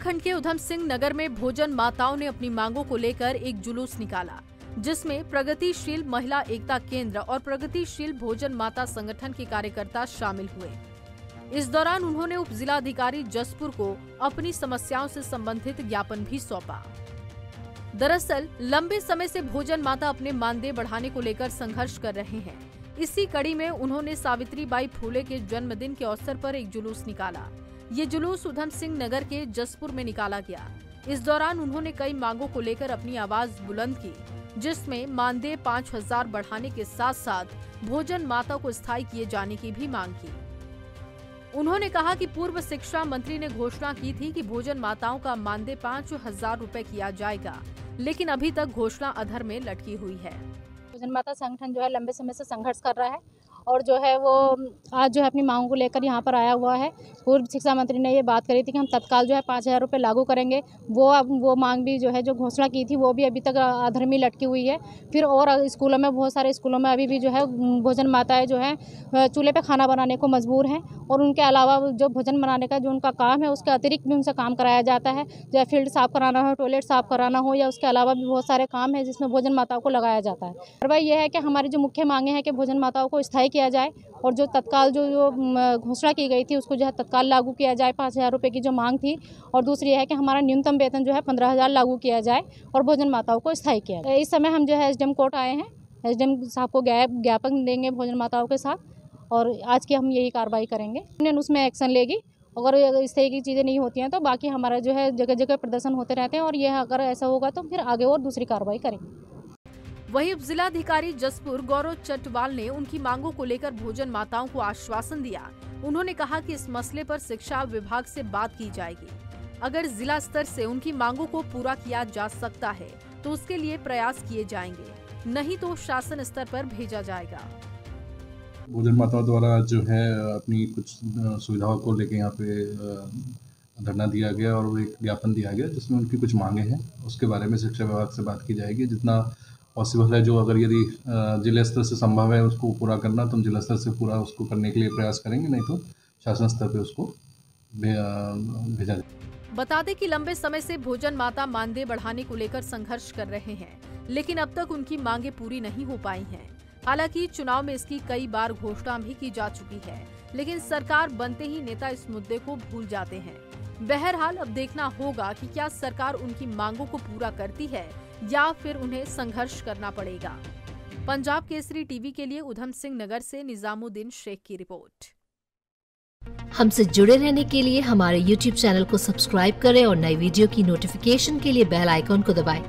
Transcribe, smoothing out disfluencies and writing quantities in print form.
उत्तराखंड के उधम सिंह नगर में भोजन माताओं ने अपनी मांगों को लेकर एक जुलूस निकाला, जिसमें प्रगतिशील महिला एकता केंद्र और प्रगतिशील भोजन माता संगठन के कार्यकर्ता शामिल हुए। इस दौरान उन्होंने उप जिलाधिकारी जसपुर को अपनी समस्याओं से संबंधित ज्ञापन भी सौंपा। दरअसल लंबे समय से भोजन माता अपने मानदेय बढ़ाने को लेकर संघर्ष कर रहे हैं। इसी कड़ी में उन्होंने सावित्रीबाई फुले के जन्मदिन के अवसर पर एक जुलूस निकाला। ये जुलूस उधम सिंह नगर के जसपुर में निकाला गया। इस दौरान उन्होंने कई मांगों को लेकर अपनी आवाज बुलंद की, जिसमें मानदेय 5,000 बढ़ाने के साथ साथ भोजन माता को स्थायी किए जाने की भी मांग की। उन्होंने कहा कि पूर्व शिक्षा मंत्री ने घोषणा की थी कि भोजन माताओं का मानदेय 5,000 रुपए किया जाएगा, लेकिन अभी तक घोषणा अधर में लटकी हुई है। भोजन माता संगठन जो है लंबे समय से संघर्ष कर रहा है और जो है वो आज जो है अपनी मांगों को लेकर यहाँ पर आया हुआ है। पूर्व शिक्षा मंत्री ने ये बात करी थी कि हम तत्काल जो है 5,000 रुपये लागू करेंगे। वो मांग भी जो है जो घोषणा की थी वो भी अभी तक अधर में लटकी हुई है। फिर और स्कूलों में बहुत सारे स्कूलों में अभी भी जो है भोजन माताएं जो है चूल्हे पे खाना बनाने को मजबूर हैं और उनके अलावा जो भोजन बनाने का जो उनका काम है उसके अतिरिक्त भी उनसे काम कराया जाता है। चाहे फील्ड साफ कराना हो, टॉयलेट साफ कराना हो या उसके अलावा भी बहुत सारे काम है जिसमें भोजन माताओं को लगाया जाता है। और वह यह है कि हमारी जो मुख्य मांगे हैं कि भोजन माताओं को स्थायी किया जाए और जो तत्काल जो घोषणा की गई थी उसको जो है तत्काल लागू किया जाए। 5,000 रुपये की जो मांग थी और दूसरी है कि हमारा न्यूनतम वेतन जो है 15,000 लागू किया जाए और भोजन माताओं को स्थायी किया जाए। इस समय हम जो है एसडीएम कोर्ट आए हैं। एसडीएम साहब को ज्ञापन देंगे भोजन माताओं के साथ और आज की हम यही कार्रवाई करेंगे। यूनियन उसमें एक्शन लेगी। अगर इस तरह की चीज़ें नहीं होती हैं तो बाकी हमारा जो है जगह जगह प्रदर्शन होते रहते हैं और यह अगर ऐसा होगा तो फिर आगे और दूसरी कार्रवाई करेंगे। वहीं उप जिलाधिकारी जसपुर गौरव चटवाल ने उनकी मांगों को लेकर भोजन माताओं को आश्वासन दिया। उन्होंने कहा कि इस मसले पर शिक्षा विभाग से बात की जाएगी। अगर जिला स्तर से उनकी मांगों को पूरा किया जा सकता है तो उसके लिए प्रयास किए जाएंगे, नहीं तो शासन स्तर पर भेजा जाएगा। भोजन माताओं द्वारा जो है अपनी कुछ सुविधाओं को लेकर यहाँ पे धरना दिया गया और एक ज्ञापन दिया गया जिसमें उनकी कुछ मांगे हैं। उसके बारे में शिक्षा विभाग से बात की जाएगी। जितना पॉसिबल है, जो अगर यदि जिला स्तर से संभव है उसको पूरा करना तो हम जिला स्तर से पूरा उसको करने के लिए प्रयास करेंगे, नहीं तो शासन स्तर पे उसको भेजा जाए। बता दें कि लंबे समय से भोजन माता मानदेय बढ़ाने को लेकर संघर्ष कर रहे हैं, लेकिन अब तक उनकी मांगे पूरी नहीं हो पाई हैं। हालांकि चुनाव में इसकी कई बार घोषणा भी की जा चुकी है, लेकिन सरकार बनते ही नेता इस मुद्दे को भूल जाते हैं। बहरहाल अब देखना होगा कि क्या सरकार उनकी मांगों को पूरा करती है या फिर उन्हें संघर्ष करना पड़ेगा। पंजाब केसरी टीवी के लिए उधम सिंह नगर से निजामुद्दीन शेख की रिपोर्ट। हमसे जुड़े रहने के लिए हमारे YouTube चैनल को सब्सक्राइब करें और नई वीडियो की नोटिफिकेशन के लिए बेल आइकॉन को दबाएं।